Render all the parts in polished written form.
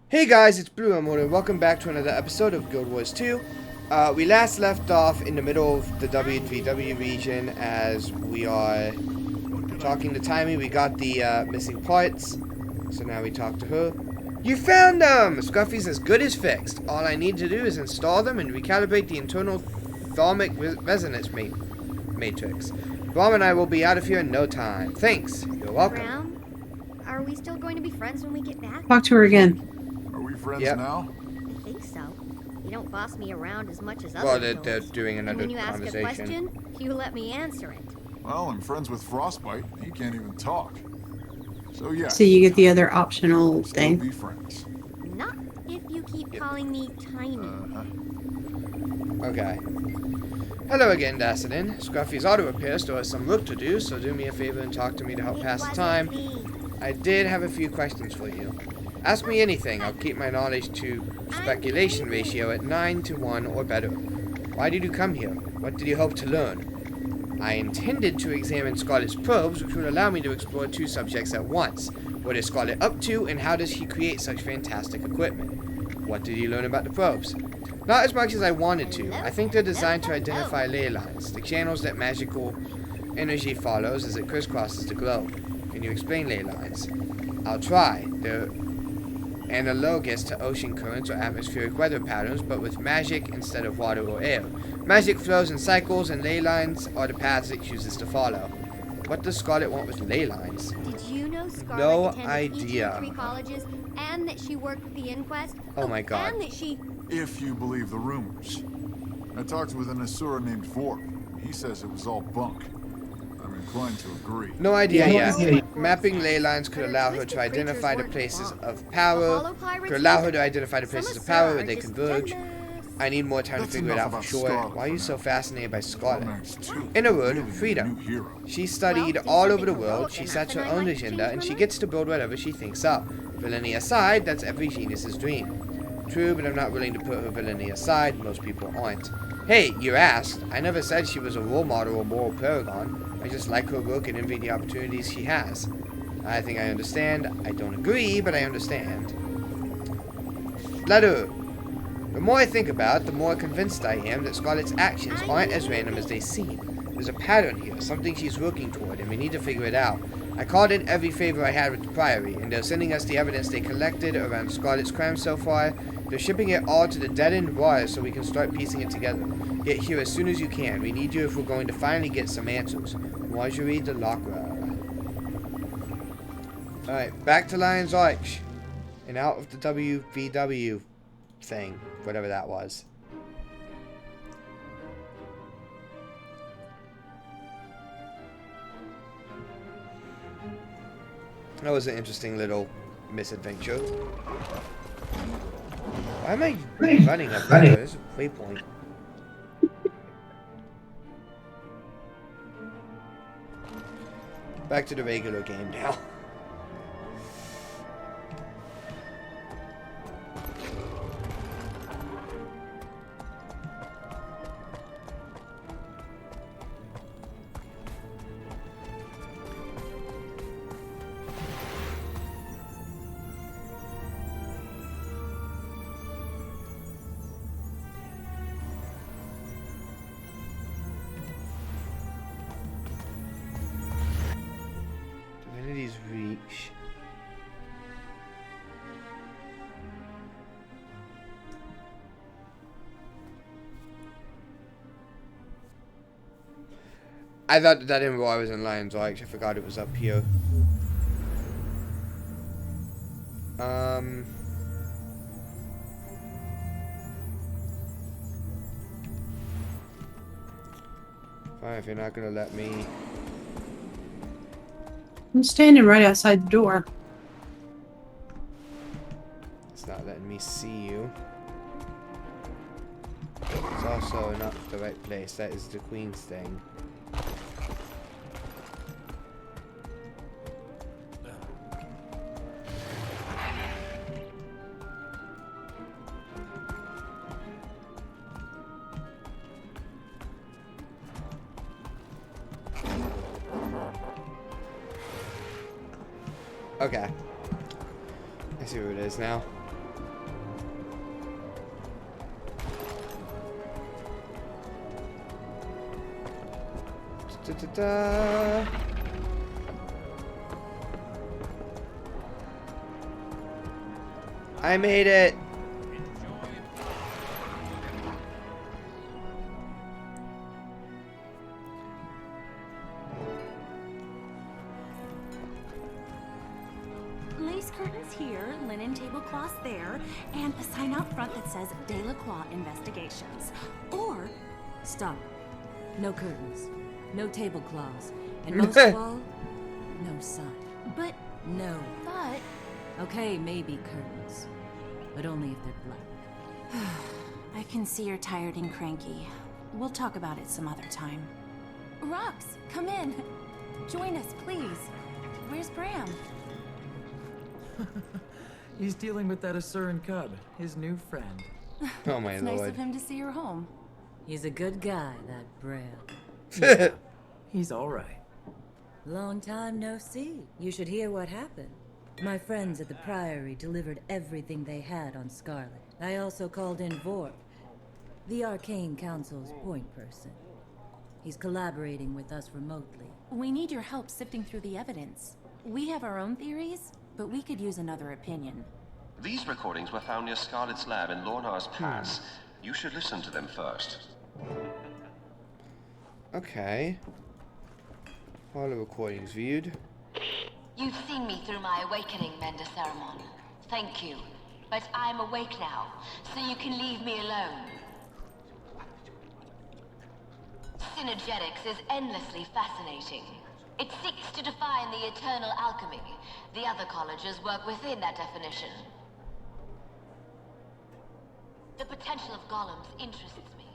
Hey guys, it's Blue Emerald and welcome back to another episode of Guild Wars 2. We last left off in the middle of the WVW region as we are talking to Timmy. We got the missing parts, so now we talk to her. You found them! Scruffy's as good as fixed. All I need to do is install them and recalibrate the internal thermic resonance matrix. Bomb and I will be out of here in no time. Thanks. You're welcome. Brown, are we still going to be friends when we get back? Talk to her again. Are we friends now? I think so. You don't boss me around as much as others. Well, they're doing and another when you ask a conversation. question, you let me answer it. Well, I'm friends with Frostbite. He can't even talk. So yeah. So you get the other optional Still thing. be friends. Not if you keep calling me Tiny. Okay. Hello again, Dassadin. Scruffy's auto repair still has some work to do, so do me a favor and talk to me to help pass the time. I did have a few questions for you. Ask me anything. I'll keep my knowledge to speculation ratio at 9 to 1 or better. Why did you come here? What did you hope to learn? I intended to examine Scarlet's probes, which would allow me to explore two subjects at once. What is Scarlet up to, and how does he create such fantastic equipment? What did you learn about the probes? Not as much as I wanted to. I think they're designed to identify ley lines, the channels that magical energy follows as it crisscrosses the globe. Can you explain ley lines? I'll try. They're analogous to ocean currents or atmospheric weather patterns, but with magic instead of water or air. Magic flows in cycles, and ley lines are the paths it chooses to follow. What does Scarlet want with ley lines? Did you know Scarlet No attended idea. each of 3 colleges, and that she worked with the Inquest? Oh my god. And that she... If you believe the rumors. I talked with an Asura named Vorp. He says it was all bunk. I'm inclined to agree. No idea Yeah. yet. Mapping ley lines could allow her to identify the places of power. Could allow her to identify the places of power where they converge. I need more time to That's figure it enough out for about sure. Scarlet Why are you for so now. fascinated by Scarlet? Romance 2. In a word, Really a freedom. new hero. She studied Well, all do over the something world, heroic she enough, sets her and I'd own like to agenda, change and my she mind. gets to build whatever she thinks up. Villainy aside, that's every genius's dream. True, but I'm not willing to put her villainy aside, most people aren't. Hey, you asked. I never said she was a role model or moral paragon. I just like her work and envy the opportunities she has. I think I understand. I don't agree, but I understand. Letter. The more I think about it, the more convinced I am that Scarlet's actions aren't as random as they seem. There's a pattern here, something she's working toward, and we need to figure it out. I called in every favor I had with the Priory, and they're sending us the evidence they collected around Scarlet's crimes so far. They're shipping it all to the dead-end wire so we can start piecing it together. Get here as soon as you can. We need you if we're going to finally get some answers. Marjorie de Lacra. Alright, back to Lion's Arch. And out of the WVW thing. Whatever that was. That was an interesting little misadventure. Why am I running up there? There's a waypoint. Back to the regular game now. Divinity's Reach. I thought that in I was in Lion's Arch. I forgot it was up here. Fine, if you're not gonna let me. I'm standing right outside the door. It's not letting me see you. It's also not the right place. That is the Queen's thing. Okay. I see where it is now. Da-da-da. I made it. Lace curtains here, linen tablecloths there, and a sign out front that says Delacroix Investigations. Or, Stop. No curtains. No tablecloths. And most of all, no sun. but, No. but, Okay, maybe curtains. But only if they're black. I can see you're tired and cranky. We'll talk about it some other time. Rox, come in. Join us, please. Where's Bram? He's dealing with that Asuran cub, his new friend. Oh my It's nice lord. of him to see you're home. He's a good guy, that Bram. He's alright. Long time no see. You should hear what happened. My friends at the Priory delivered everything they had on Scarlet. I also called in Vorp, the Arcane Council's point person. He's collaborating with us remotely. We need your help sifting through the evidence. We have our own theories, but we could use another opinion. These recordings were found near Scarlet's lab in Lornar's Pass. You should listen to them first. Okay. All the recordings viewed. You've seen me through my awakening, Mender Ceramon. Thank you. But I'm awake now, so you can leave me alone. Synergetics is endlessly fascinating. It seeks to define the eternal alchemy. The other colleges work within that definition. The potential of golems interests me.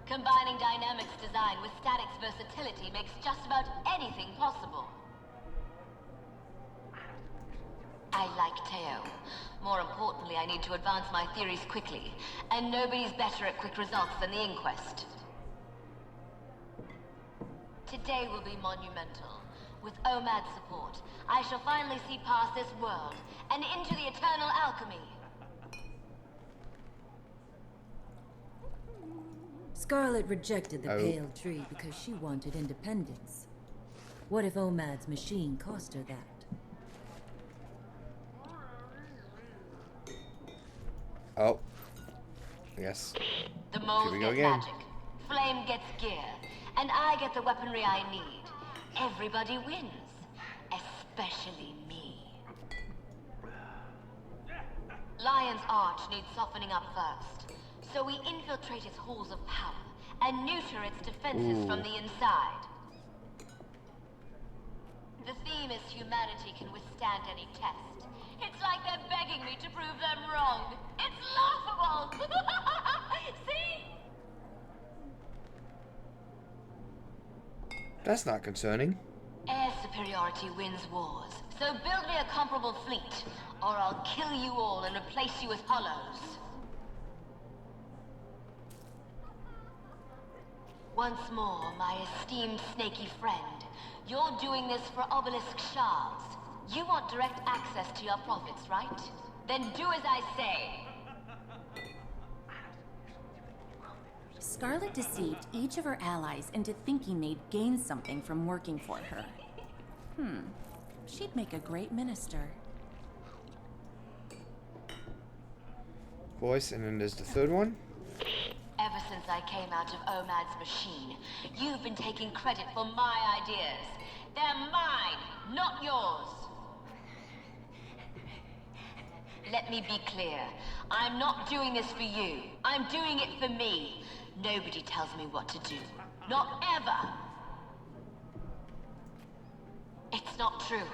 Combining dynamics design with statics versatility makes just about anything possible. I like Teo. More importantly, I need to advance my theories quickly, and nobody's better at quick results than the Inquest. Today will be monumental. With OMAD's support, I shall finally see past this world and into the eternal alchemy. Scarlet rejected the Oh. Pale Tree because she wanted independence. What if Omad's machine cost her that? Oh. Yes. The moles Here we go get again. magic, Flame gets gear, and I get the weaponry I need. Everybody wins, especially me. Lion's Arch needs softening up first, so we infiltrate its halls of power and neuter its defenses from the inside. The theme is humanity can withstand any test. It's like they're begging me to prove them wrong. It's laughable! See? That's not concerning. Air superiority wins wars, so build me a comparable fleet, or I'll kill you all and replace you with hollows. Once more, my esteemed snaky friend, you're doing this for obelisk shards. You want direct access to your profits, right? Then do as I say. Scarlet deceived each of her allies into thinking they'd gain something from working for her. She'd make a great minister. Voice, and then there's the third one. Ever since I came out of OMAD's machine, you've been taking credit for my ideas. They're mine, not yours. Let me be clear. I'm not doing this for you. I'm doing it for me. Nobody tells me what to do. Not ever. It's not true.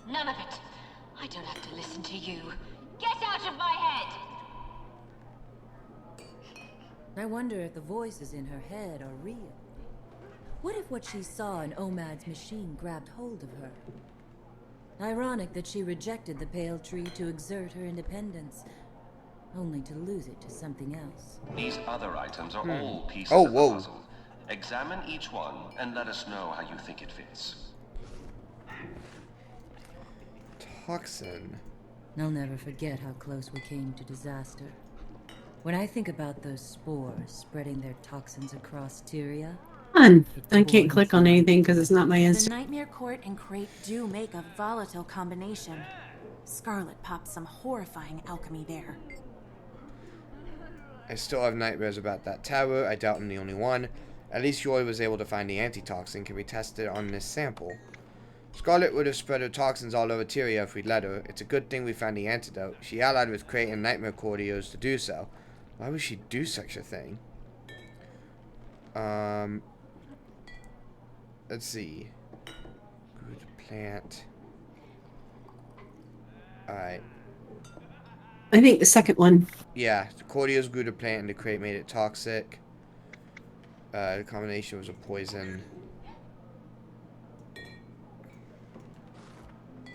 None of it. I don't have to listen to you. Get out of my head! I wonder if the voices in her head are real. What if what she saw in Omad's machine grabbed hold of her? Ironic that she rejected the Pale Tree to exert her independence, only to lose it to something else. These other items are all pieces Oh, of the whoa. puzzle. Examine each one and let us know how you think it fits. Toxin. I'll never forget how close we came to disaster. When I think about those spores spreading their toxins across Tyria, Fun. I can't click on anything because it's not my The Insta. Nightmare Court and crate do make a volatile combination. Scarlet popped some horrifying alchemy there. I still have nightmares about that tower. I doubt I'm the only one. At least Joy was able to find the antitoxin can be tested on this sample. Scarlet would have spread her toxins all over Tyria if we'd let her. It's a good thing we found the antidote. She allied with Crate and Nightmare Courtiers to do so. Why would she do such a thing? Let's see. Good plant. Alright. I think the second one. Yeah, the Courtiers grew the plant and the Crate made it toxic. The combination was a poison.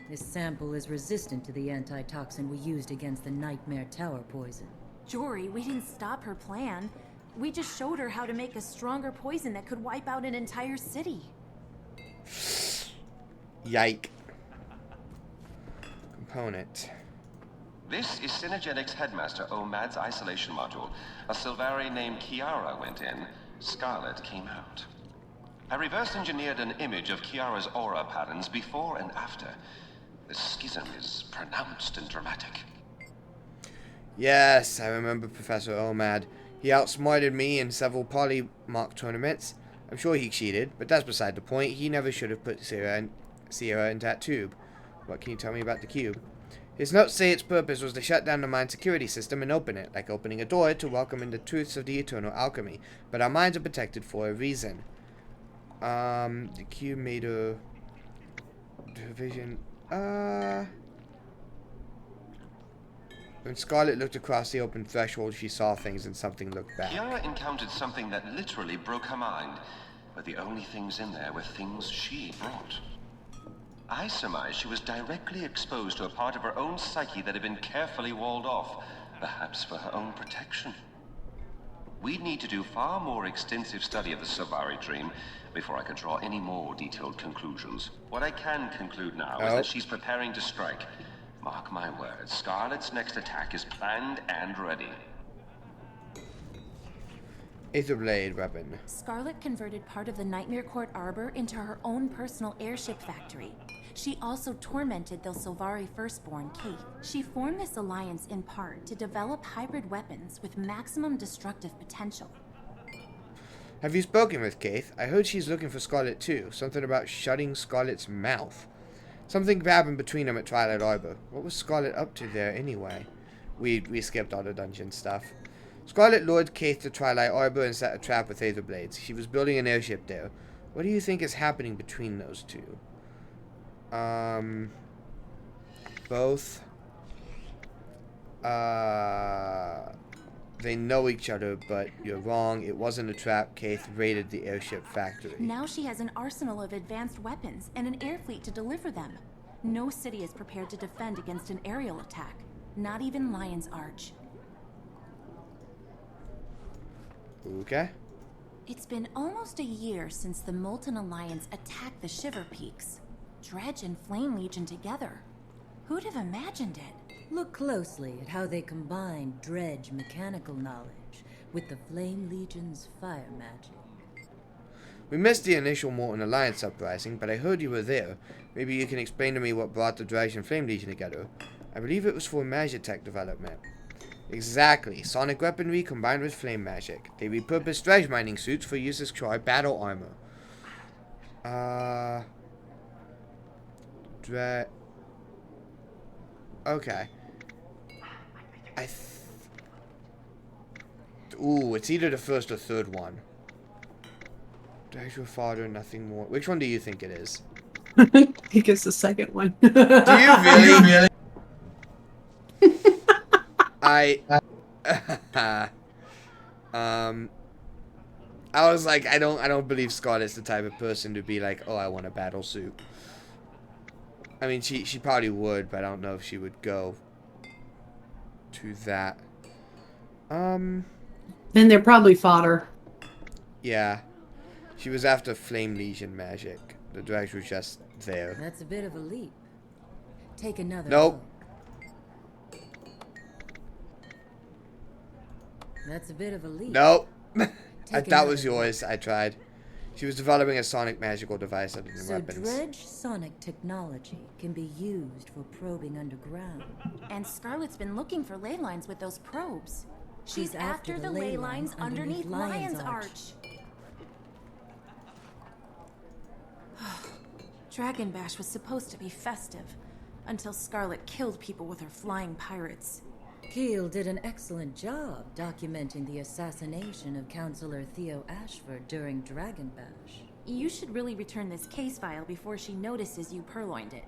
This sample is resistant to the antitoxin we used against the Nightmare Tower poison. Jory, we didn't stop her plan. We just showed her how to make a stronger poison that could wipe out an entire city. Yike. Component. This is Synergetics Headmaster Omad's isolation module. A Sylvari named Kiara went in. Scarlet came out. I reverse engineered an image of Kiara's aura patterns before and after. The schism is pronounced and dramatic. Yes, I remember Professor Omad. He outsmarted me in several polymark tournaments. I'm sure he cheated, but that's beside the point. He never should have put Sierra in that tube. What can you tell me about the cube? His notes say its purpose was to shut down the mind security system and open it, like opening a door to welcome in the truths of the eternal alchemy. But our minds are protected for a reason. The cube made a division. When Scarlet looked across the open threshold, she saw things and something looked back. Kiara encountered something that literally broke her mind, but the only things in there were things she brought. I surmise she was directly exposed to a part of her own psyche that had been carefully walled off, perhaps for her own protection. We'd need to do far more extensive study of the Sylvari dream before I could draw any more detailed conclusions. What I can conclude now is that she's preparing to strike. Mark my words, Scarlet's next attack is planned and ready. Aetherblade weapon. Scarlet converted part of the Nightmare Court Arbor into her own personal airship factory. She also tormented the Sylvari firstborn, Kate. She formed this alliance in part to develop hybrid weapons with maximum destructive potential. Have you spoken with Kaith? I heard she's looking for Scarlet too. Something about shutting Scarlet's mouth. Something happened between them at Twilight Arbor. What was Scarlet up to there anyway? We skipped all the dungeon stuff. Scarlet lured Kaith to Twilight Arbor and set a trap with Aetherblades. She was building an airship there. What do you think is happening between those two? Both. They know each other, but you're wrong. It wasn't a trap. Kaith raided the airship factory. Now she has an arsenal of advanced weapons and an air fleet to deliver them. No city is prepared to defend against an aerial attack. Not even Lion's Arch. Okay. It's been almost a year since the Molten Alliance attacked the Shiver Peaks. Dredge and Flame Legion together. Who'd have imagined it? Look closely at how they combine Dredge mechanical knowledge with the Flame Legion's fire magic. We missed the initial Molten Alliance uprising, but I heard you were there. Maybe you can explain to me what brought the Dredge and Flame Legion together. I believe it was for Magitech development. Exactly. Sonic weaponry combined with flame magic. They repurposed dredge mining suits for use as battle armor. Okay. Ooh, it's either the first or third one. Dredge your father, nothing more. Which one do you think it is? I think it's the second one. Do you really? I was like, I don't believe Scarlet's the type of person to be like, oh, I want a battle suit. I mean, she probably would, but I don't know if she would go to that. Then they're probably fodder. Yeah. She was after Flame Legion magic. The Dredge was just there. That's a bit of a leap. Take another Nope. look. That's a bit of a leap. Nope. Take That was another yours. I tried. She was developing a sonic magical device other than So weapons. dredge sonic technology can be used for probing underground. And Scarlet's been looking for ley lines with those probes. She's after the ley lines underneath Lion's Arch. Dragon Bash was supposed to be festive, until Scarlet killed people with her flying pirates. Keel did an excellent job documenting the assassination of Counselor Theo Ashford during Dragon Bash. You should really return this case file before she notices you purloined it.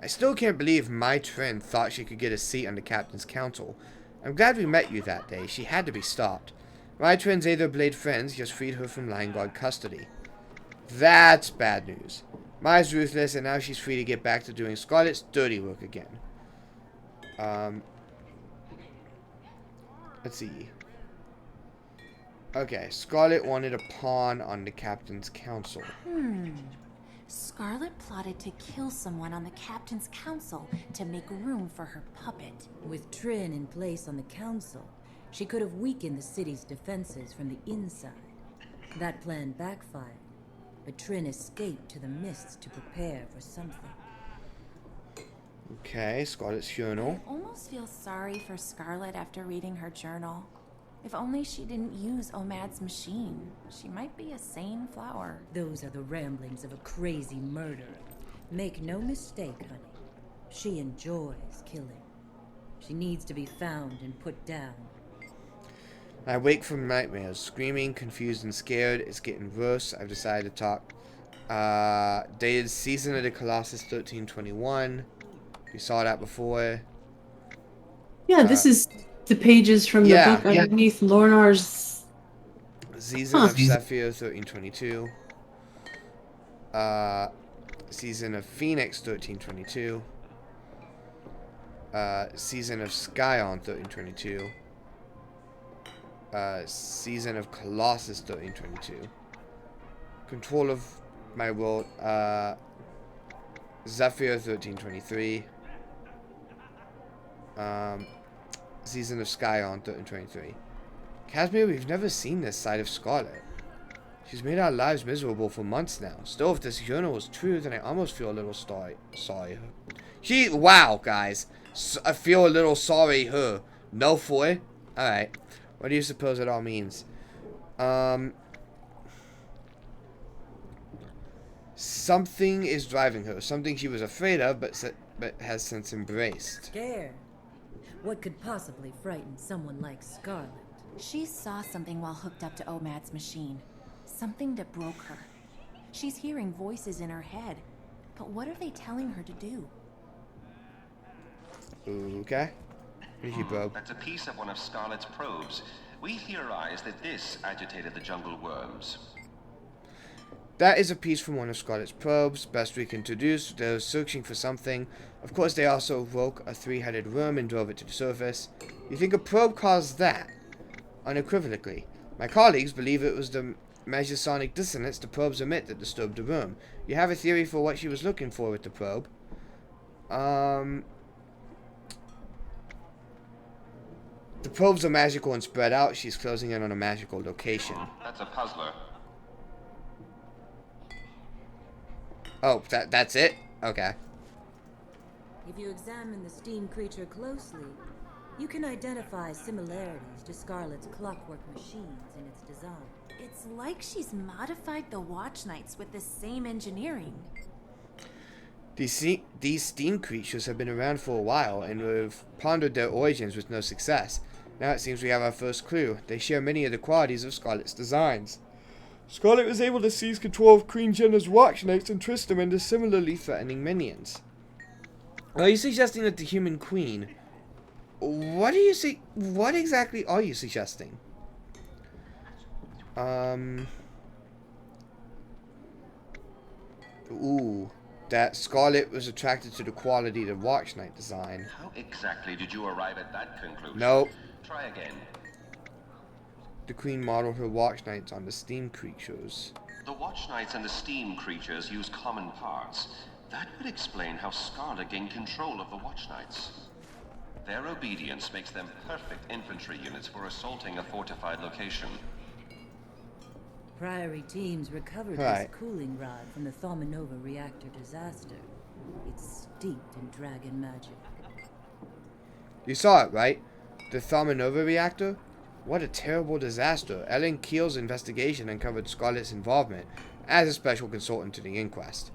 I still can't believe my twin thought she could get a seat on the Captain's Council. I'm glad we met you that day. She had to be stopped. My twin's Aether Blade friends just freed her from Lion Guard custody. That's bad news. Maya's ruthless, and now she's free to get back to doing Scarlet's dirty work again. Let's see. Okay, Scarlet wanted a pawn on the Captain's Council. Scarlet plotted to kill someone on the Captain's Council to make room for her puppet. With Trin in place on the council, she could have weakened the city's defenses from the inside. That plan backfired, but Trin escaped to the mists to prepare for something. Okay, Scarlet's journal. I almost feel sorry for Scarlet after reading her journal. If only she didn't use Omad's machine, she might be a sane flower. Those are the ramblings of a crazy murderer. Make no mistake, honey. She enjoys killing. She needs to be found and put down. I wake from nightmares, screaming, confused and scared. It's getting worse. I've decided to talk. Dated Season of the Colossus 1321. We saw that before. Yeah, this is the pages from the book underneath Lornar's. Season of Zephyr 1322. Season of Phoenix 1322. Season of Scion 1322. Season of Colossus 1322. Control of my world. Zephyr 1323. Season of Scion 1323. Casimir, we've never seen this side of Scarlet. She's made our lives miserable for months now. Still, if this journal is true, then I almost feel a little sorry. Wow, guys. I feel a little sorry her. No for. Alright. What do you suppose it all means? Something is driving her. Something she was afraid of, but has since embraced. Scared? What could possibly frighten someone like Scarlet? She saw something while hooked up to Omad's machine. Something that broke her. She's hearing voices in her head. But what are they telling her to do? Okay. He broke. That's a piece of one of Scarlet's probes. We theorize that this agitated the jungle worms. That is a piece from one of Scarlet's probes. Best we can deduce, they're searching for something. Of course, they also woke a three-headed worm and drove it to the surface. You think a probe caused that? Unequivocally. My colleagues believe it was the megasonic dissonance the probes emit that disturbed the worm. You have a theory for what she was looking for with the probe? The probes are magical and spread out. She's closing in on a magical location. That's a puzzler. Oh, that's it? Okay. If you examine the steam creature closely, you can identify similarities to Scarlet's clockwork machines in its design. It's like she's modified the Watch Knights with the same engineering. These steam creatures have been around for a while, and we've pondered their origins with no success. Now it seems we have our first clue. They share many of the qualities of Scarlet's designs. Scarlet was able to seize control of Queen Jenna's Watch Knights and twist them into similarly threatening minions. Are you suggesting that the Human Queen... What exactly are you suggesting? Ooh. That Scarlet was attracted to the quality of the Watch Knight design. How exactly did you arrive at that conclusion? Nope. Try again. The Queen modeled her Watch Knights on the steam creatures. The Watch Knights and the steam creatures use common parts. That would explain how Scarlet gained control of the Watch Knights. Their obedience makes them perfect infantry units for assaulting a fortified location. Priory teams recovered Right. this cooling rod from the Thormanova reactor disaster. It's steeped in dragon magic. You saw it, right? The Thormanova reactor? What a terrible disaster. Ellen Keel's investigation uncovered Scarlet's involvement as a special consultant to the inquest.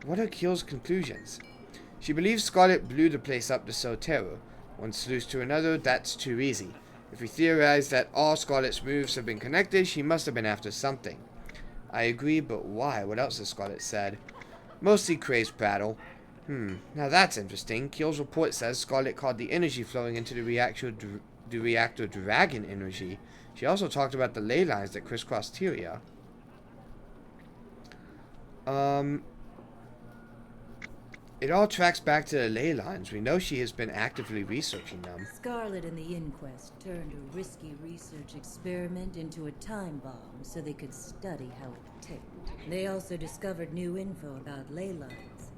What are Keel's conclusions? She believes Scarlet blew the place up to sow terror. One sleuth to another, that's too easy. If we theorize that all Scarlet's moves have been connected, she must have been after something. I agree, but why? What else has Scarlet said? Mostly crazed prattle. Now that's interesting. Keel's report says Scarlet called the energy flowing into the reactor dragon energy. She also talked about the ley lines that crisscross Tyria. It all tracks back to the ley lines. We know she has been actively researching them. Scarlet and the inquest turned a risky research experiment into a time bomb so they could study how it ticked. They also discovered new info about ley lines.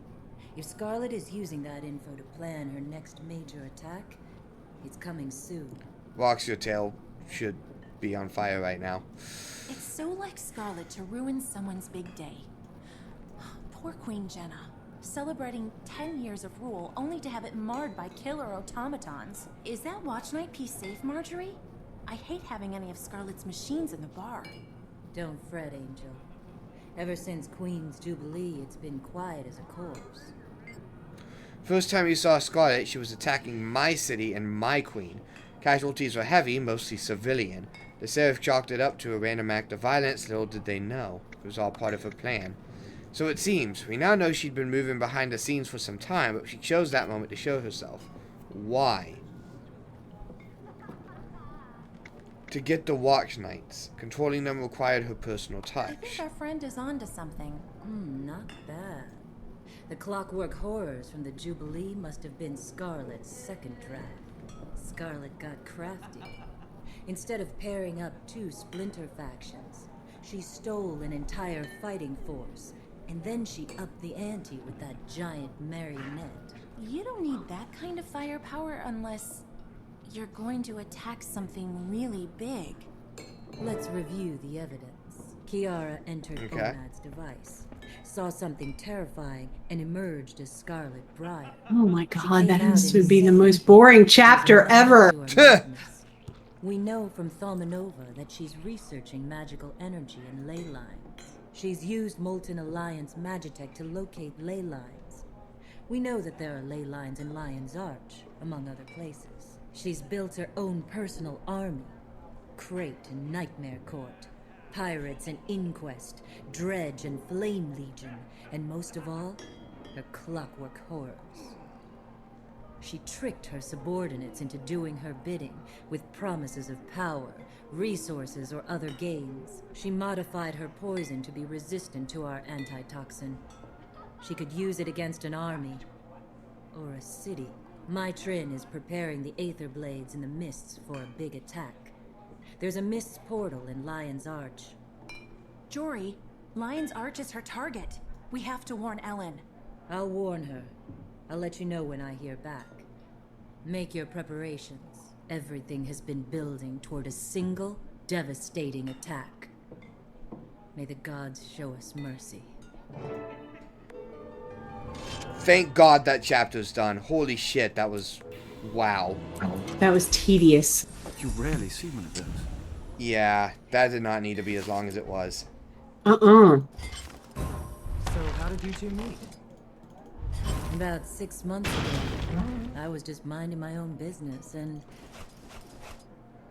If Scarlet is using that info to plan her next major attack, it's coming soon. Rocks, your tail should be on fire right now. It's so like Scarlet to ruin someone's big day. Poor Queen Jenna. Celebrating 10 years of rule only to have it marred by killer automatons. Is that watch night piece safe, Marjorie? I hate having any of Scarlet's machines in the bar. Don't fret, Angel. Ever since Queen's Jubilee, it's been quiet as a corpse. First time you saw Scarlet, she was attacking my city and my queen. Casualties were heavy, mostly civilian. The Seraph chalked it up to a random act of violence, little did they know. It was all part of her plan. So it seems, we now know she'd been moving behind the scenes for some time, but she chose that moment to show herself. Why? To get the Watch Knights. Controlling them required her personal I think touch. our friend is onto something. Not bad. The clockwork horrors from the Jubilee must have been Scarlet's second draft. Scarlet got crafty. Instead of pairing up two splinter factions, she stole an entire fighting force, and then she upped the ante with that giant marionette. You don't need that kind of firepower unless you're going to attack something really big. Let's review the evidence. Kiara entered Omad's device, saw something terrifying, and emerged as Scarlet Briar. Oh my god, that has to be the most boring chapter ever. We know from Thormanova that she's researching magical energy and ley lines. She's used Molten Alliance Magitech to locate ley lines. We know that there are ley lines in Lion's Arch, among other places. She's built her own personal army. Crate and Nightmare Court, Pirates and Inquest, Dredge and Flame Legion, and most of all, her clockwork horrors. She tricked her subordinates into doing her bidding with promises of power, resources, or other gains. She modified her poison to be resistant to our antitoxin. She could use it against an army or a city. My Trin is preparing the Aether Blades in the Mists for a big attack. There's a Mists portal in Lion's Arch. Jory, Lion's Arch is her target. We have to warn Ellen. I'll warn her. I'll let you know when I hear back. Make your preparations. Everything has been building toward a single, devastating attack. May the gods show us mercy. Thank God that chapter's done. Holy shit, that was... wow. That was tedious. You rarely see one of those. Yeah, that did not need to be as long as it was. So how did you two meet? About 6 months ago, I was just minding my own business and...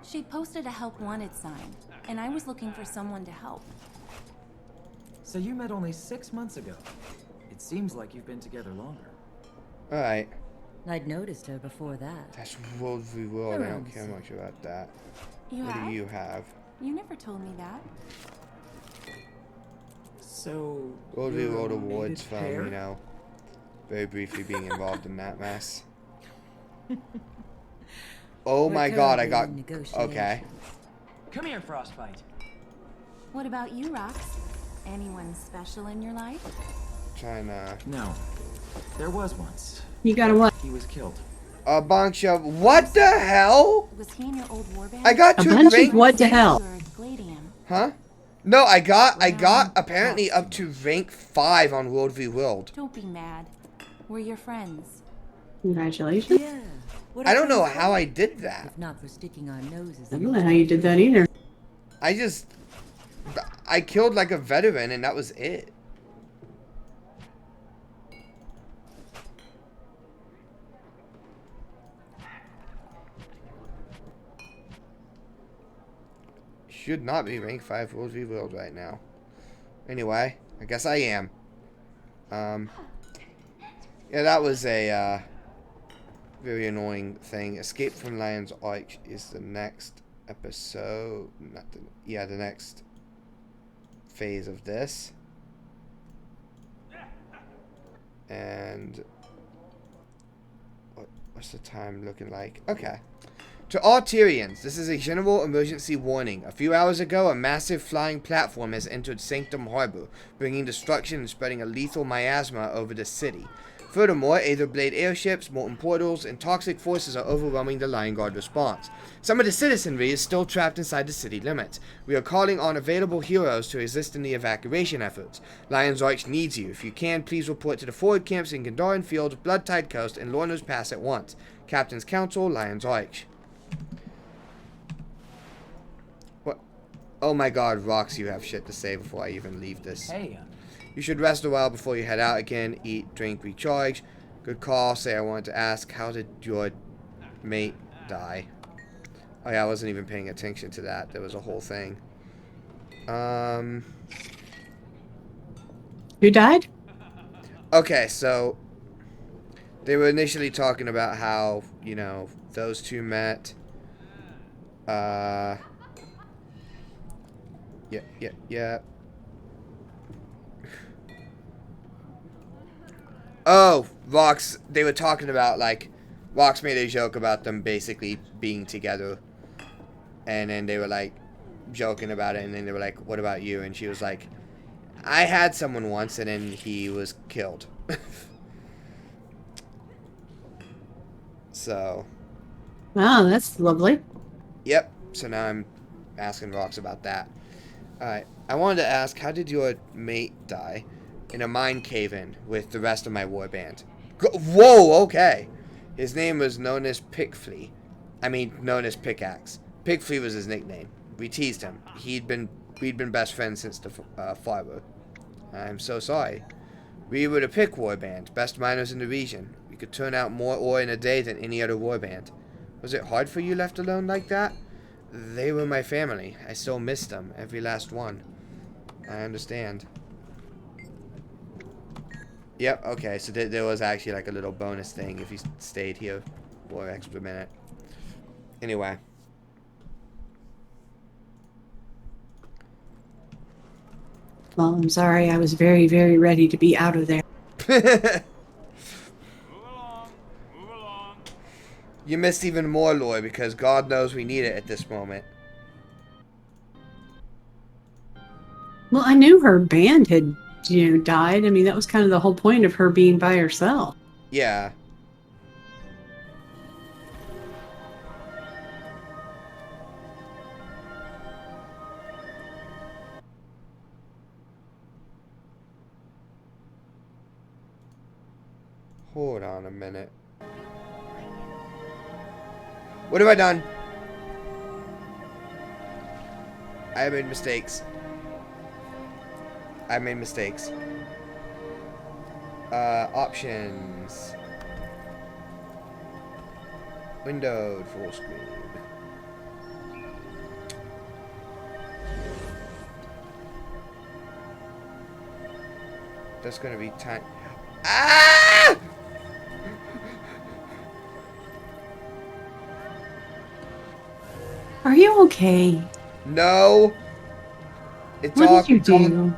She posted a help wanted sign, and I was looking for someone to help. So you met only 6 months ago. It seems like you've been together longer. Alright. I'd noticed her before that. That's World v. World. I don't care much about that. What do you have? You never told me that. So... World v. World you're a awards mated from, pair? you know, very briefly being involved in that mess. Oh my god, I got... Okay. Come here, Frostbite. What about you, Rox? Anyone special in your life? Trying to... No. There was once. You got a what? He was killed. A bunch of... What the hell? Was he in your old warband? I got A two bunch great... of what the hell? Or Gladium? Huh? No, I got apparently up to rank 5 on World v World. Don't be mad. We're your friends. Congratulations. Yeah. What I are don't know friends how for? I did that. If not for sticking our noses I in don't the know how you did that either. I killed like a veteran and that was it. Should not be rank 5 World v World right now. Anyway, I guess I am. Yeah, that was a very annoying thing. Escape from Lion's Arch is the next episode. The next phase of this. And what's the time looking like? Okay. To all Tyrians, this is a general emergency warning. A few hours ago, a massive flying platform has entered Sanctum Harbor, bringing destruction and spreading a lethal miasma over the city. Furthermore, Aetherblade airships, molten portals, and toxic forces are overwhelming the Lion Guard response. Some of the citizenry is still trapped inside the city limits. We are calling on available heroes to assist in the evacuation efforts. Lion's Arch needs you. If you can, please report to the forward camps in Gandharan Field, Bloodtide Coast, and Lorna's Pass at once. Captain's Council, Lion's Arch. What? Oh my god, Rox, you have shit to say before I even leave this. Hey, You should rest a while before you head out again. Eat, drink, recharge. Good call. Say I wanted to ask, how did your mate die? Oh yeah, I wasn't even paying attention to that. There was a whole thing. Who died? Okay, so they were initially talking about how, you know, those two met. Yeah. Oh, Rox, they were talking about, like, Rox made a joke about them basically being together. And then they were, like, joking about it, and then they were like, what about you? And she was like, I had someone once, and then he was killed. So. Wow, that's lovely. Yep, so now I'm asking Rox about that. Alright, I wanted to ask, how did your mate die? In a mine cave-in with the rest of my warband. Whoa, okay. His name was known as Pickflea. Known as Pickaxe. Pickflea was his nickname. We teased him. We'd been best friends since the fire. I'm so sorry. We were the Pick warband, best miners in the region. We could turn out more ore in a day than any other warband. Was it hard for you left alone like that? They were my family. I still miss them, every last one. I understand. Yep, okay, so there was actually like a little bonus thing if you stayed here for an extra minute. Anyway. Well, I'm sorry. I was very, very ready to be out of there. You missed even more lore because God knows we need it at this moment. Well, I knew her band had, died. That was kind of the whole point of her being by herself. Yeah. Hold on a minute. What have I done? I made mistakes. Options. Windowed full screen. That's gonna be time. Ah! Are you okay? No. It's What all did you do?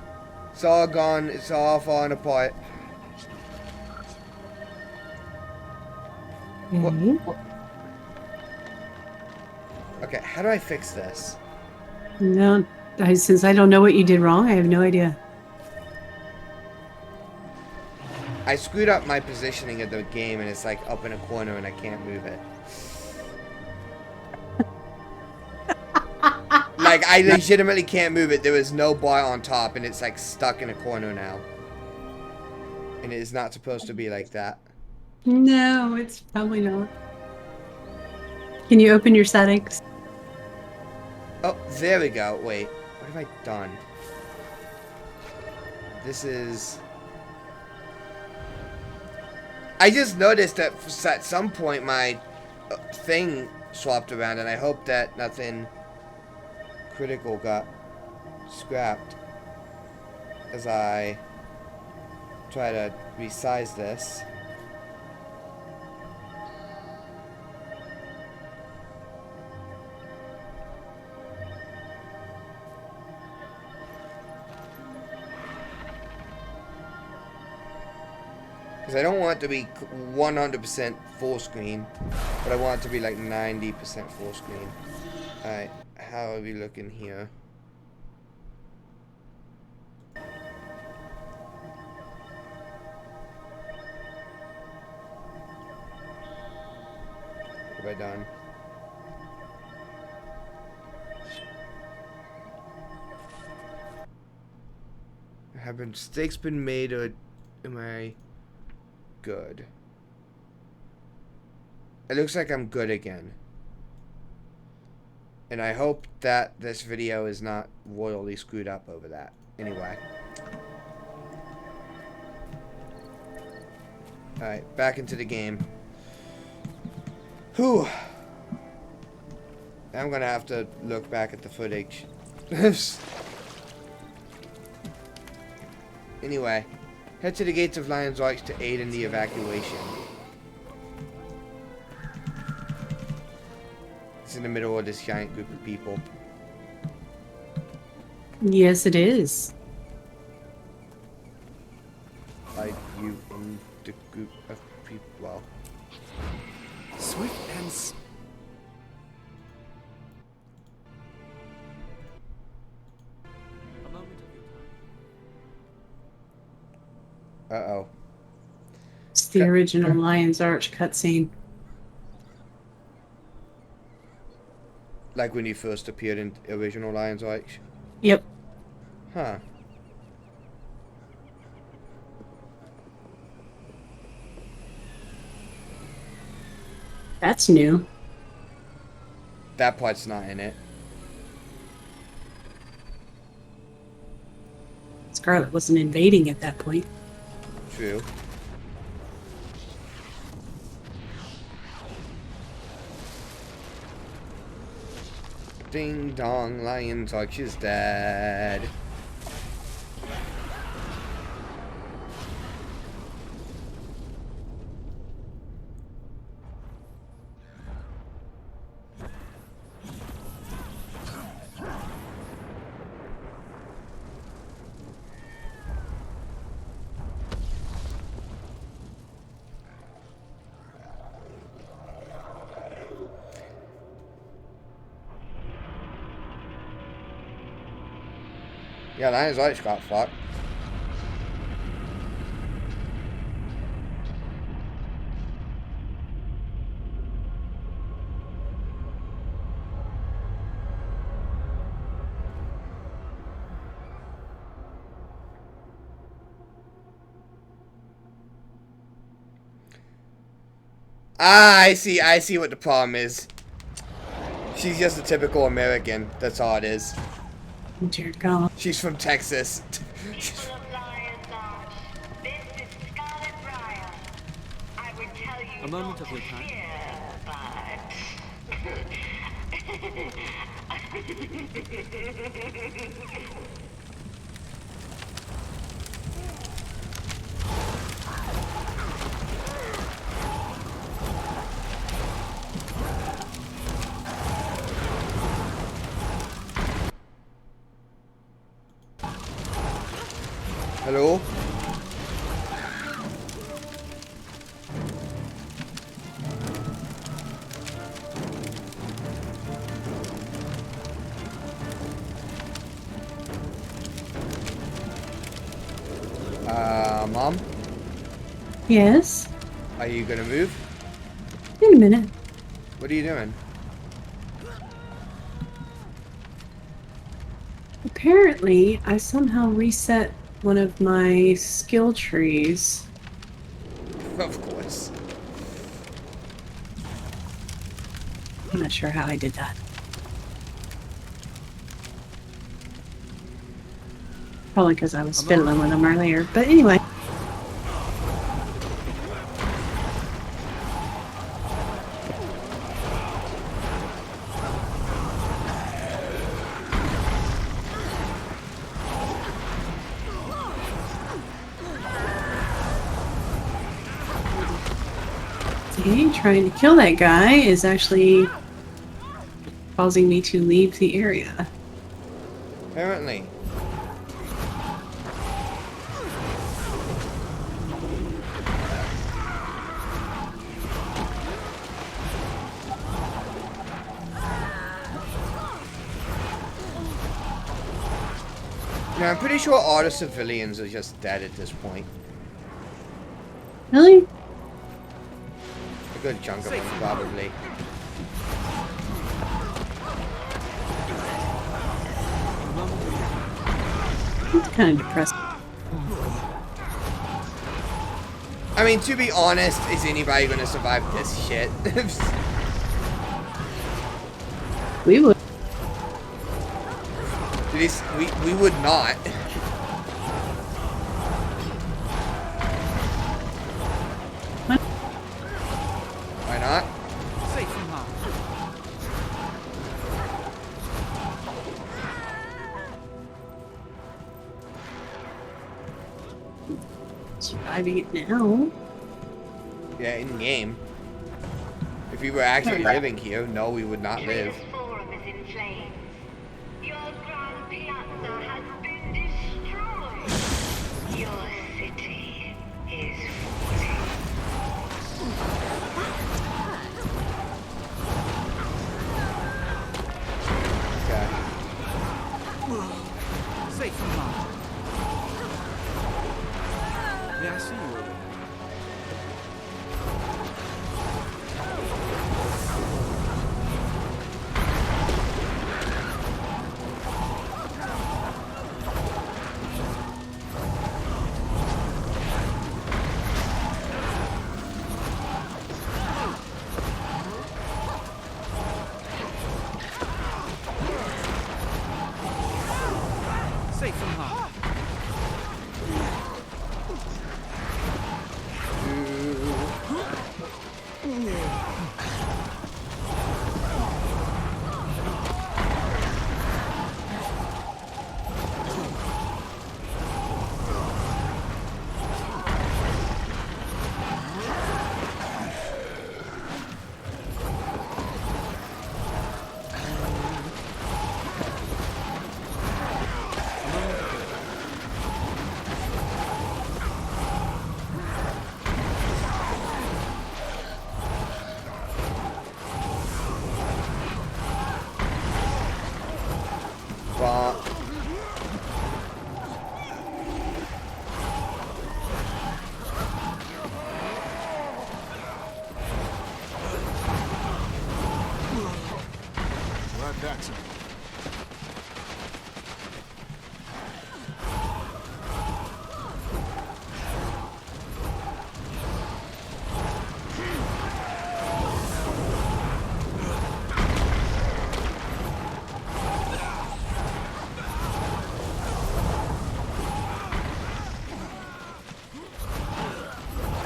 It's all gone. It's all falling apart. What? Okay, how do I fix this? No, since I don't know what you did wrong, I have no idea. I screwed up my positioning of the game, and it's like up in a corner, and I can't move it. Like I legitimately can't move it. There is no bar on top, and it's like stuck in a corner now. And it is not supposed to be like that. No, it's probably not. Can you open your settings? Oh, there we go. Wait, what have I done? This is... I just noticed that at some point my thing swapped around, and I hope that nothing critical got scrapped as I try to resize this. Because I don't want it to be 100% full screen, but I want it to be like 90% full screen. Alright, how are we looking here? What have I done? Have mistakes been made, or am I good? It looks like I'm good again. And I hope that this video is not royally screwed up over that. Anyway. Alright, back into the game. Whew. I'm gonna have to look back at the footage. Anyway. Head to the gates of Lion's Arch to aid in the evacuation. It's in the middle of this giant group of people. Yes, it is. Like you in the group of people. Well. Swift and a moment of your time. Uh-oh. It's the original Lion's Arch cutscene. Like when you first appeared in original Lion's Arch? Yep. Huh. That's new. That part's not in it. Scarlet wasn't invading at that point. True. Ding dong, Lion's Arch is dead. Yeah, Lion's Arch got fucked. Ah, I see what the problem is. She's just a typical American, that's all it is. Dear God. She's from Texas. People of Lion's Arch, this is Scarlet. I would tell you A moment not of your to time. fear, but... Hello? Mom? Yes? Are you gonna move? In a minute. What are you doing? Apparently, I somehow reset one of my skill trees. Of course. I'm not sure how I did that. Probably because I was fiddling with them earlier. But anyway. See, trying to kill that guy is actually causing me to leave the area. Apparently. Now, I'm pretty sure all the civilians are just dead at this point. Really? A good chunk of them, probably. It's kind of depressing. I mean, to be honest, is anybody going to survive this shit? We would. At least we would not. Why not? Safe from harm. Surviving it now. Yeah, in game. If we were actually living here, no, we would not live. This forum is in flames. Your grand piazza has been destroyed. Your city is floating. Okay. Safe from harm. Yeah, I see you over there. Safe from harm. Well, Glad that's it.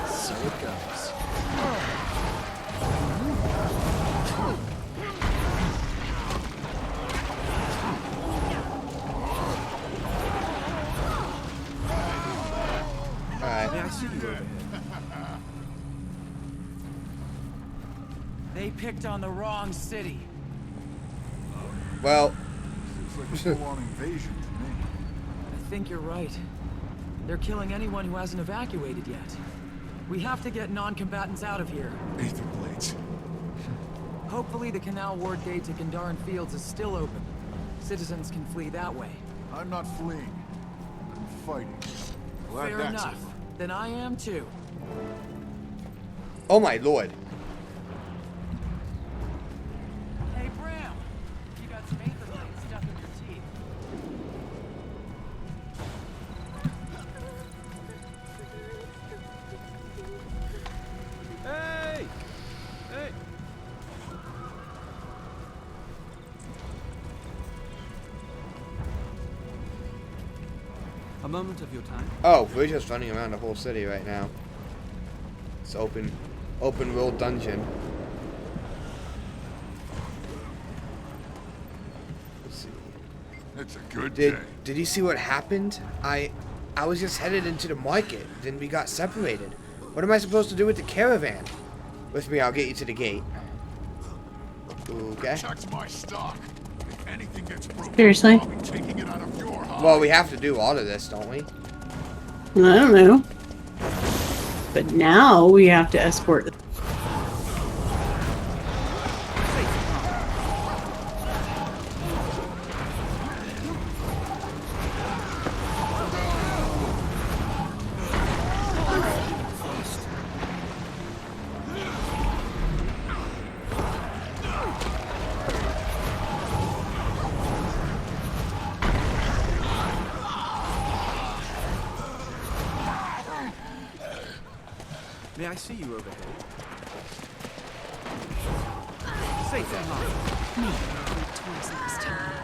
So it goes. alright. Yeah, I see you over there. They picked on the wrong city. Well, Looks like a full-on invasion to me. I think you're right. They're killing anyone who hasn't evacuated yet. We have to get non-combatants out of here. Aether blades. Hopefully the Canal Ward gate to Kandaran Fields is still open. Citizens can flee that way. I'm not fleeing. I'm fighting. Glad Fair that's enough. it. Then I am too. oh my lord. Hey, Bram! You got some aether blades stuck in your teeth. moment of your time. Oh, we're just running around the whole city right now. It's open world dungeon. Let's see. It's a good day. Did you see what happened? I was just headed into the market, then we got separated. What am I supposed to do with the caravan? With me, I'll get you to the gate. Okay. Protect my stock. If anything gets broken, Seriously? I'll be taking it out of your house. Well, we have to do all of this, don't we? I don't know. But now we have to escort. May I see you over here? Safe and harmless. Twice last time.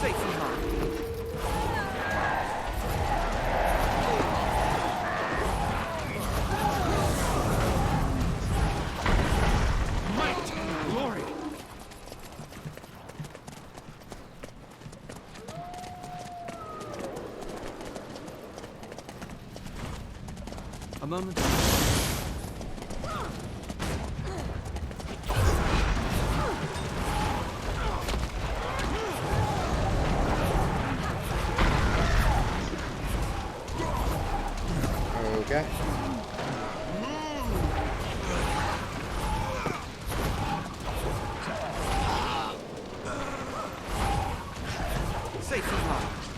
Safe and harmless. Might and glory. A moment. Okay. Safe and harmless.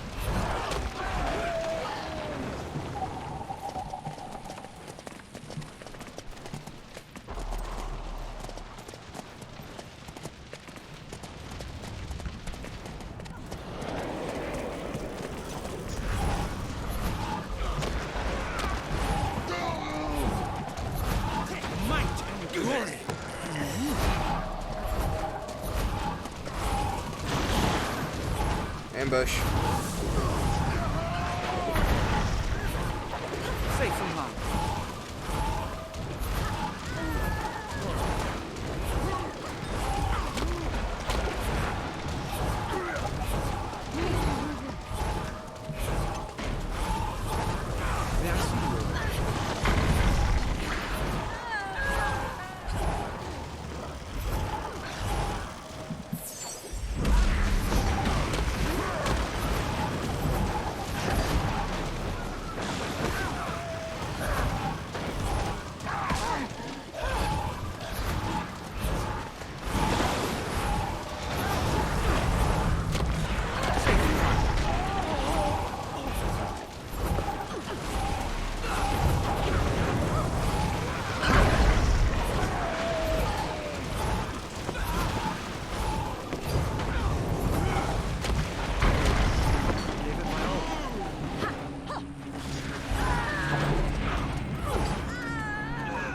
Might and glory. Ambush. Safe and harmless. May I see you over there? Gave it my all.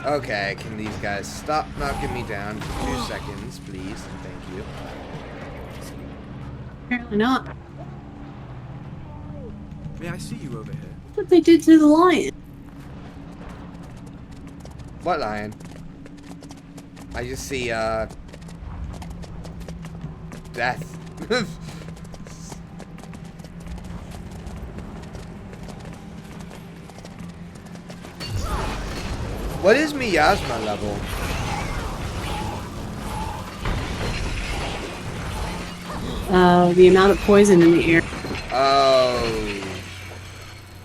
Okay, can these guys stop knocking me down for 2 seconds, please? And thank you. Apparently not. May I see you over here? What they did to the lion. What lion? I just see, death. What is miasma level? The amount of poison in the air. Oh.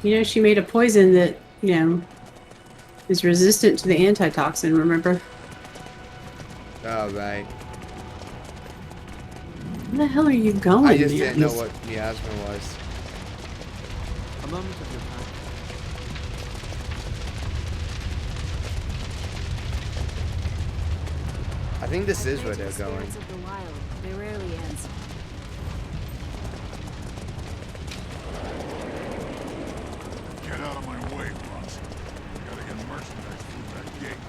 You know, she made a poison that, you know, is resistant to the antitoxin, remember? Oh, right. Where the hell are you going, I just man? didn't know what miasma was. A moment of your time. I think this is where Compared to they're the going. spirits of the wild, they rarely answer. Get out of my way, Bronze. Gotta get merchandise through that gate.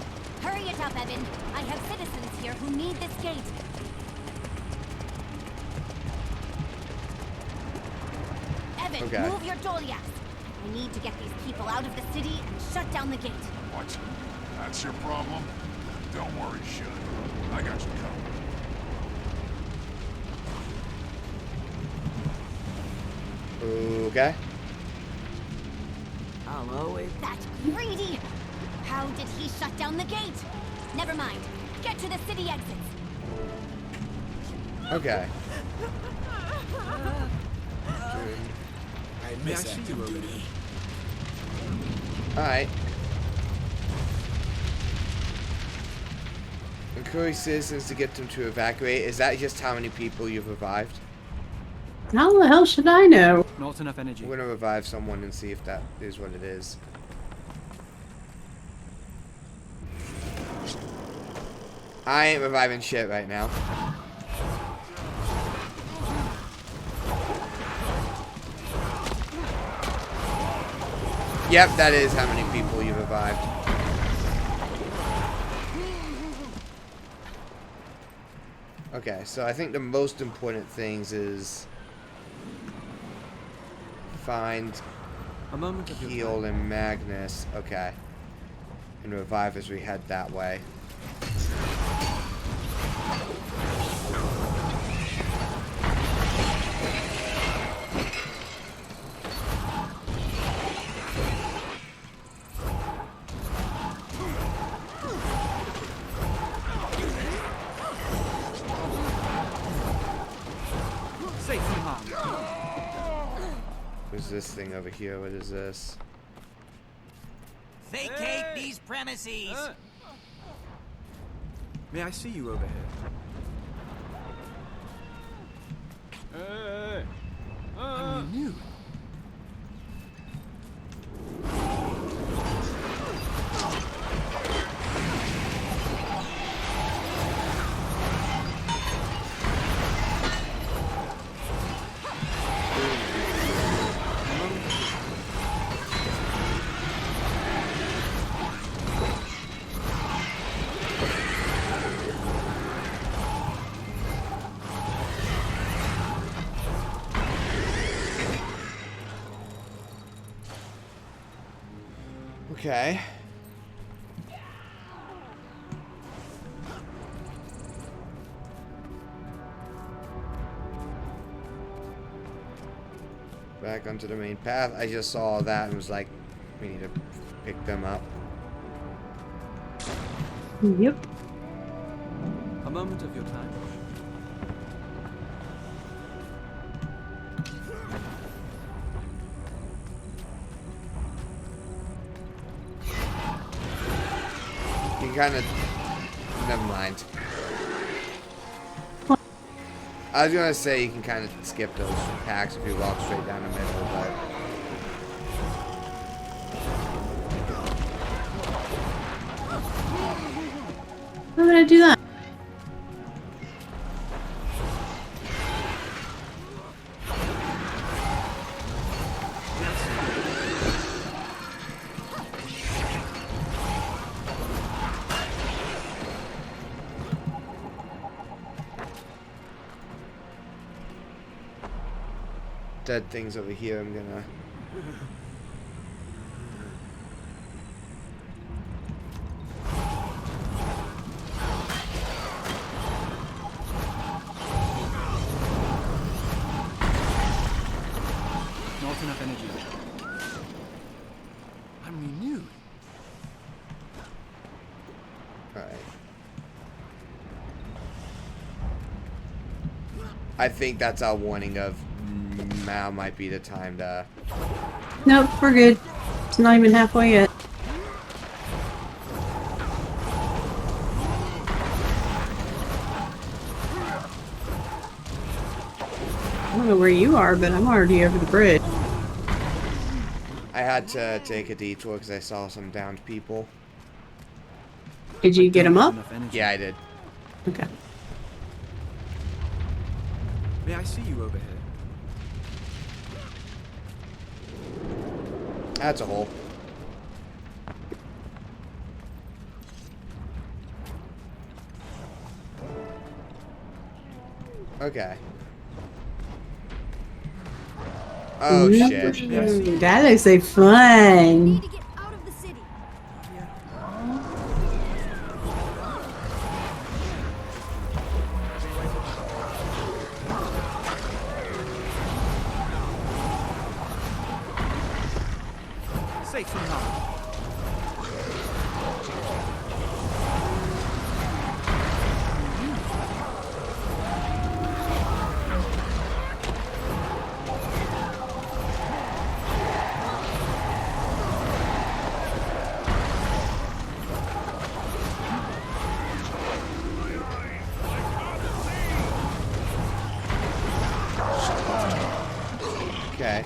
Hurry it up, Evan. I have citizens here who need this gate. Evan, Okay. move your Dolias. I need to get these people out of the city and shut down the gate. What? That's your problem? Don't worry, Shud. I got you covered. Okay. I'll always... That greedy! How did he shut down the gate? Never mind. Get to the city exits. Okay. I miss active duty. Alright. Encourage citizens to get them to evacuate. Is that just how many people you've revived? How the hell should I know? Not enough energy. We're gonna revive someone and see if that is what it is. I ain't reviving shit right now. Yep, that is how many people you revived. Okay, so I think the most important things is find A moment of your Heal time. and Magnus. Okay. And revive as we head that way. Safe from harm. What's this thing over here? What is this? Vacate these premises! May I see you over here? I'm new. Okay. Back onto the main path. I just saw that and was like, we need to pick them up. Yep. A moment of your time. You can kind of... Never mind. I was gonna say you can kind of skip those packs if you walk straight down the middle, but... How did I do that? Dead things over here, I'm gonna... Not enough energy. I'm renewed. Alright. I think that's our warning of now might be the time to... Nope, we're good. It's not even halfway yet. I don't know where you are, but I'm already over the bridge. I had to take a detour because I saw some downed people. Did you get them up? Enough energy. Yeah, I did. Okay. May I see you overhead? That's a hole. Okay. Oh Ooh, shit. that looks like fun. Need to get out of the city. Safe from harm. Okay.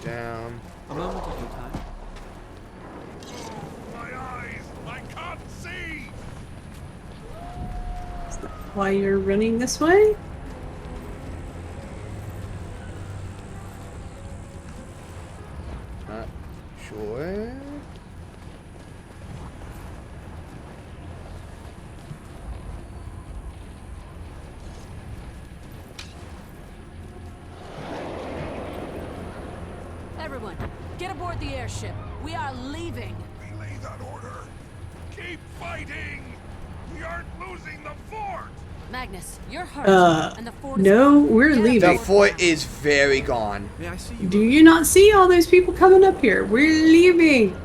Down. A moment of your time. My eyes! I can't see! Why you're running this way? Not sure. Everyone, get aboard the airship. We are leaving. Relay that order. Keep fighting! We aren't losing the fort! Magnus, you're hurt. And the fort is No, gone. we're Get leaving. The aboard fort now. is very gone. May I see you? Do you not see all those people coming up here? We're leaving.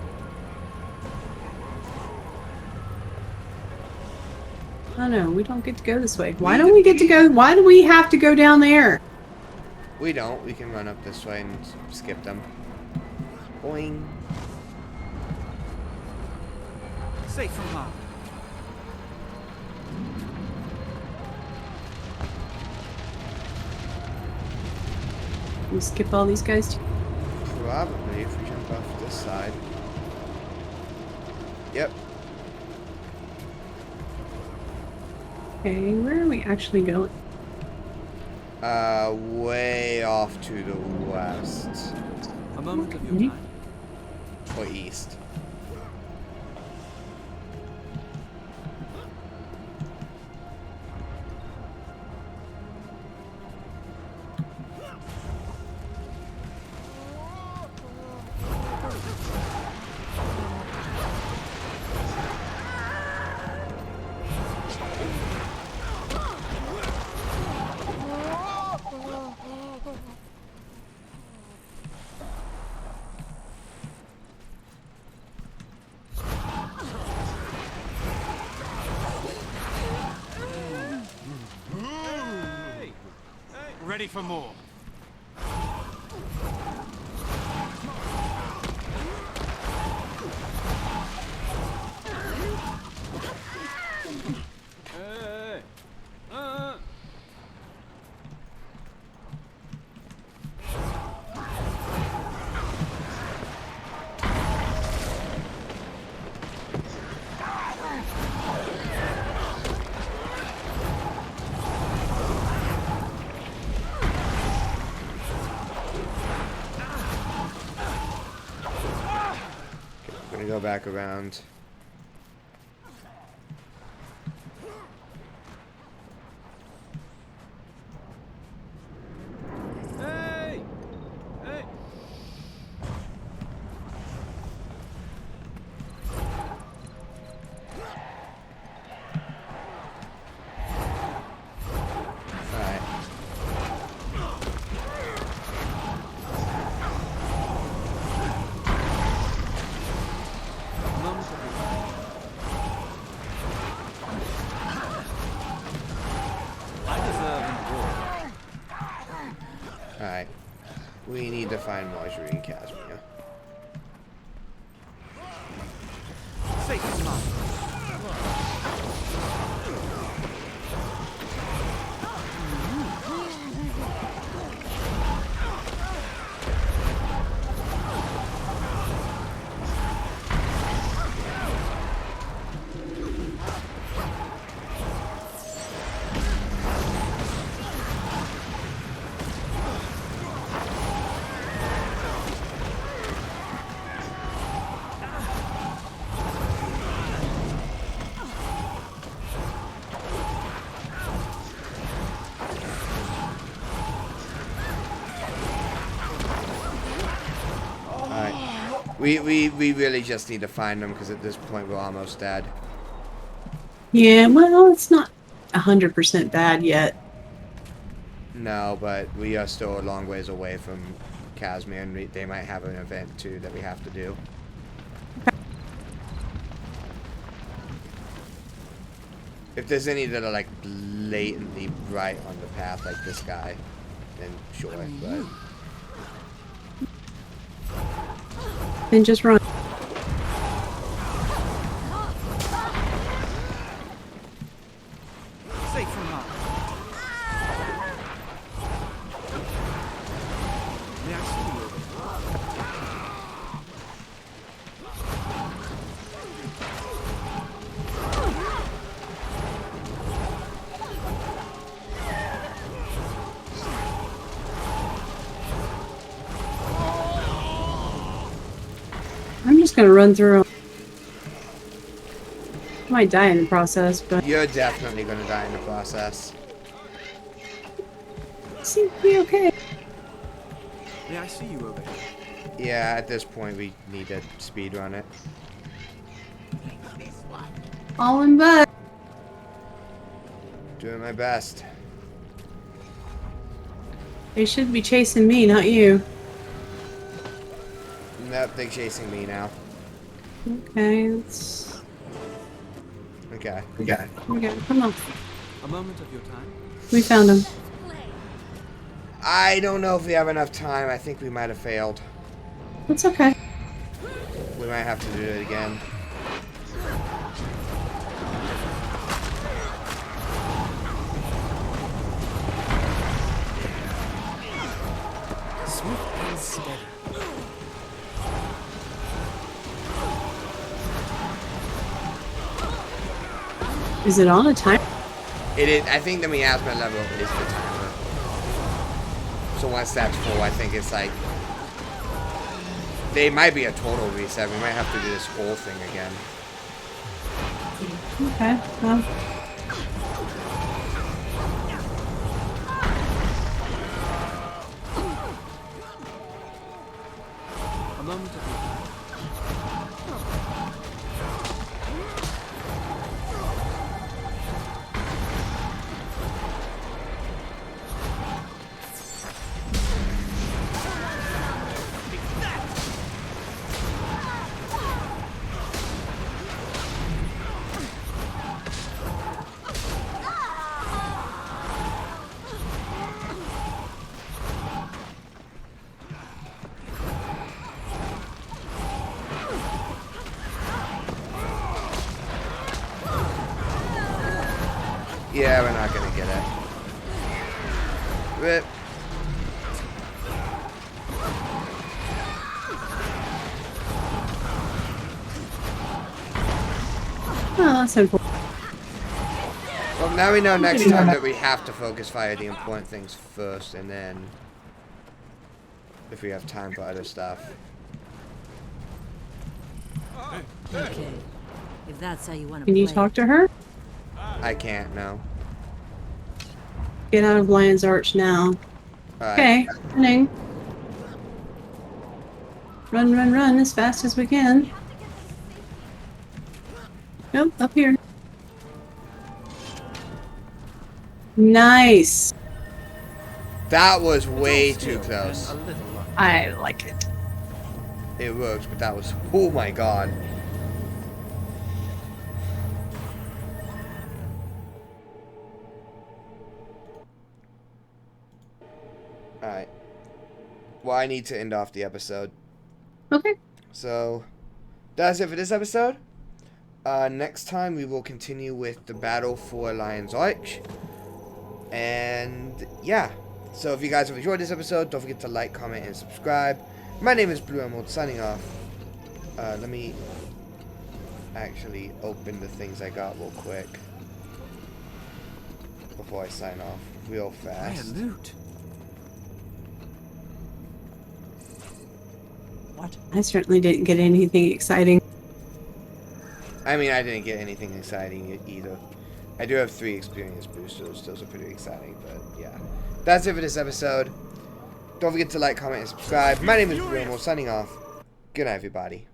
Oh no, we don't get to go this way. Why don't we get to go? Why do we have to go down there? We don't. We can run up this way and skip them. Boing. Safe from harm. We skip all these guys too. Probably if we jump off this side. Yep. Okay, where are we actually going? Way off to the west. A moment of your time. Or east. Ready for more. Gonna go back around. Hey! Hey! Alright. A moment of your time. I deserve an award. Alright. We need to find Marjorie and Casimir. Safe from harm. We really just need to find them because at this point we're almost dead. Yeah, well, it's not 100% bad yet. No, but we are still a long ways away from Casimir, and they might have an event too that we have to do. If there's any that are like blatantly right on the path, like this guy, then sure, but... Then just run. Safe from harm. May I see you? I'm just gonna run through 'em. I might die in the process, but You're definitely gonna die in the process. seems to be okay. May I see you over here? Yeah, at this point we need to speedrun it. All in bud. Doing my best. They should be chasing me, not you. Nope, they're chasing me now. Okay, let's... Okay. Okay, come on. A moment of your time. We found him. I don't know if we have enough time. I think we might have failed. It's okay. We might have to do it again. Swift and steady. Is it on a time? It is. I think the miasma level is the timer. So once that's full, I think it's like... They might be a total reset. We might have to do this whole thing again. Okay, well. A moment of your time. Yeah, we're not gonna get it. Rip. Oh, that's simple. Well, now we know next time that we have to focus fire the important things first, and then if we have time for other stuff. Okay. If that's how you want to Can you talk to her? I can't, no. Get out of Lion's Arch now. Okay, running. Run, run, run as fast as we can. Nope, up here. Nice. That was way too close. I like it. It works, but that was... Oh my god. Alright. Well, I need to end off the episode. Okay. So, that's it for this episode. Next time we will continue with the battle for Lion's Arch. And, yeah. So, if you guys have enjoyed this episode, don't forget to like, comment, and subscribe. My name is Blue Emerald, signing off. Let me actually open the things I got real quick before I sign off real fast. Loot. What? I certainly didn't get anything exciting. I mean, I didn't get anything exciting either. I do have 3 experience boosters. Those are pretty exciting, but yeah. That's it for this episode. Don't forget to like, comment, and subscribe. My name is Blue Emerald, signing off. Good night, everybody.